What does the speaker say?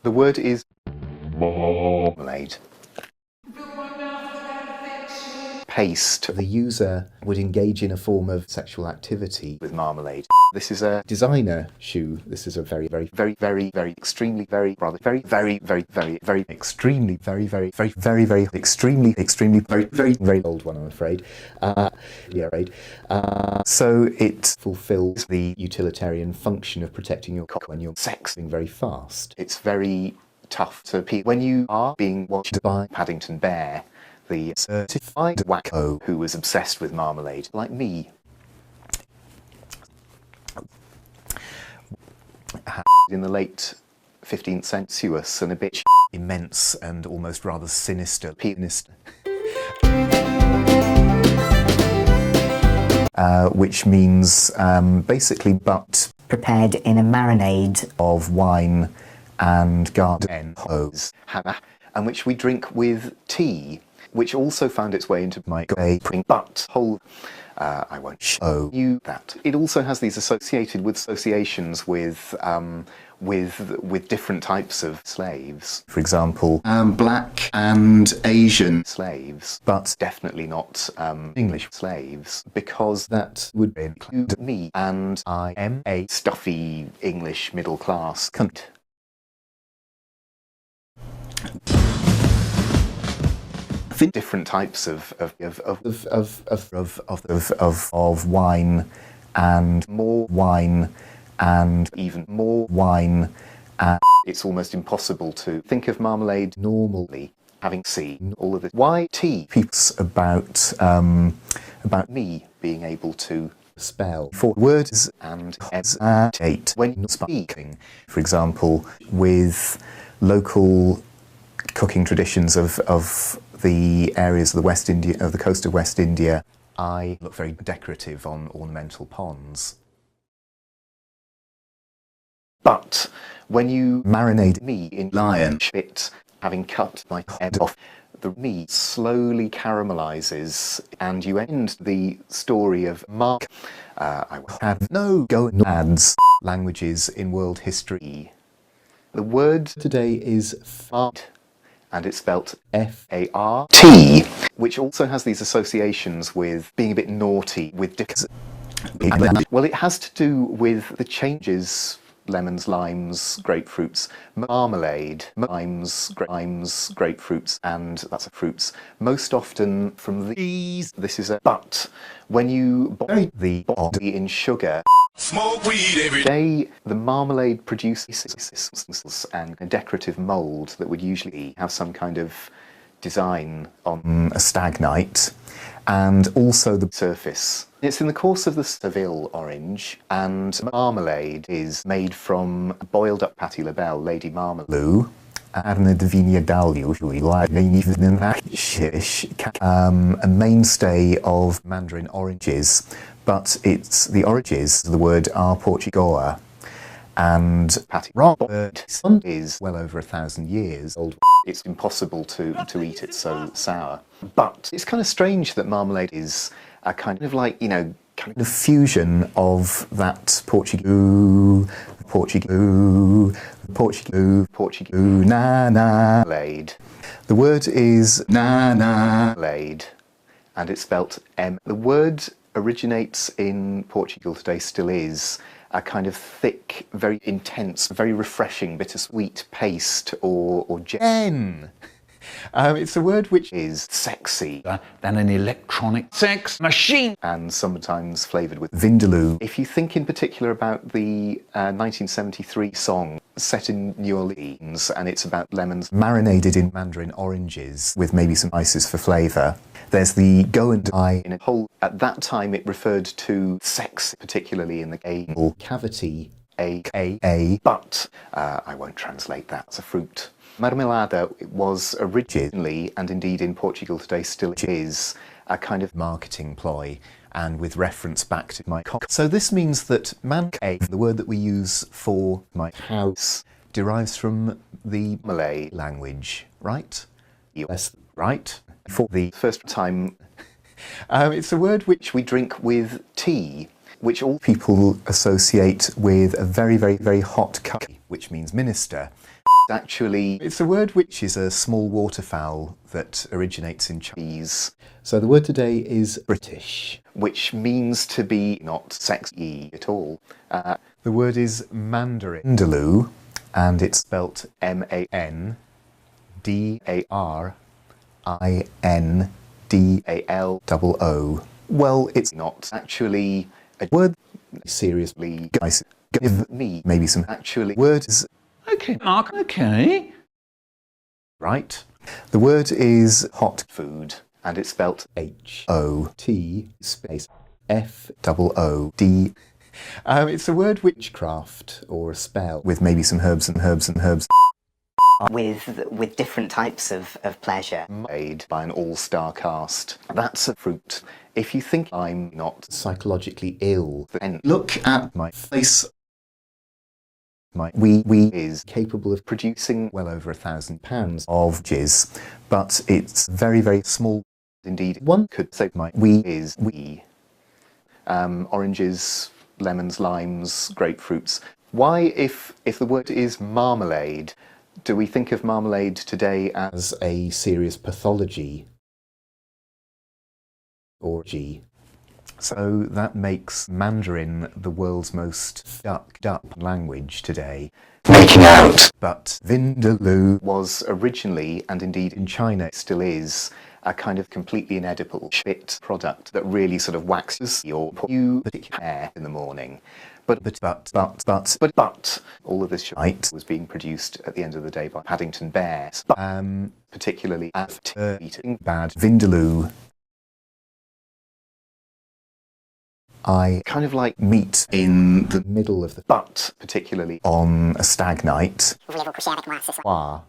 The word is marmalade. Paste. The user would engage in a form of sexual activity with marmalade. This is a designer shoe. This is a very extremely very old one, I'm afraid. So it fulfills the utilitarian function of protecting your cock when you're sexing very fast. It's very tough to pee when you are being watched by Paddington Bear, the certified wacko who was obsessed with marmalade, like me. In the late 15th century, and a bit immense and almost rather sinister pianist. Which means basically but prepared in a marinade of wine and garden hose, and which we drink with tea, which also found its way into my but whole. I won't show you that. It also has these associations with different types of slaves. For example, black and Asian slaves, but definitely not English slaves, because that would include me, and I am a stuffy English middle class cunt. Different types of wine and more wine and even more wine. It's almost impossible to think of marmalade normally, having seen all of this YT peeps about me being able to spell for words and hesitate when speaking. For example, with local cooking traditions of the areas of the West India, of the coast of West India, I look very decorative on ornamental ponds. But when you marinate me in lion shit, having cut my head off, the meat slowly caramelizes, and you end the story of Mark. I will have no gonads languages in world history. The word today is fart, and it's spelt F-A-R-T, which also has these associations with being a bit naughty, with well, it has to do with the changes: lemons, limes, grapefruits, marmalade, limes, grapefruits, and that's a fruits. Most often from these, this is a but. When you boil the body in sugar, smoke weed every day, the marmalade produces and a decorative mould that would usually have some kind of design on a stag night, and also the surface. It's in the course of the Seville orange, and marmalade is made from boiled up Patti LaBelle, Lady Marmalade, a mainstay of Mandarin oranges, but it's the oranges, the word are Portugoa, and Patty Robert is well over 1,000 years old. It's impossible to eat it so sour. But it's kind of strange that marmalade is a kind of like, you know, kind of fusion of that Portuguese, na-na-lade. The word is na-na-lade, and it's spelt M. The word originates in Portugal today, still is, a kind of thick, very intense, very refreshing, bittersweet paste or gem. It's a word which is sexy than an electronic sex machine, and sometimes flavoured with vindaloo. If you think in particular about the 1973 song set in New Orleans, and it's about lemons marinated in mandarin oranges with maybe some spices for flavour, there's the go and die in a hole. At that time it referred to sex, particularly in the anal cavity, aka, but I won't translate that as a fruit. Marmelada was originally, and indeed in Portugal today still is, a kind of marketing ploy, and with reference back to my cock. So this means that man cave, the word that we use for my house, derives from the Malay language, right? Yes, right? For the first time, it's a word which we drink with tea, which all people associate with a very hot cup, which means minister. actually, it's a word which is a small waterfowl that originates in Chinese. So the word today is British. Which means to be not sexy at all. The word is Mandarin. Vindaloo, and it's spelt Mandardaloo. Well, it's not actually a word. Seriously, Guys, give me maybe some actually words. Okay, Mark, okay. Right. The word is hot food, and it's spelt H-O-T space F-O-O-D. It's a word witchcraft or a spell with maybe some herbs. with different types of pleasure. made by an all-star cast. That's a fruit. If you think I'm not Psychologically ill. then Look at my face. My we is capable of producing well over £1,000 of jizz, but it's very, very small. indeed One could say my we is we. Oranges, lemons, limes, grapefruits. Why, if the word is marmalade, do we think of marmalade today as as a serious pathology or G. So that makes Mandarin the world's most fucked up language today. making out? But Vindaloo Was originally, and indeed in China still is, a kind of completely inedible shit product that really sort of waxes your particular hair in the morning. But all of this shite was being produced at the end of the day by Paddington Bears, particularly after eating bad Vindaloo. I kind of like meet in the middle of the but particularly on a stag night. Wow.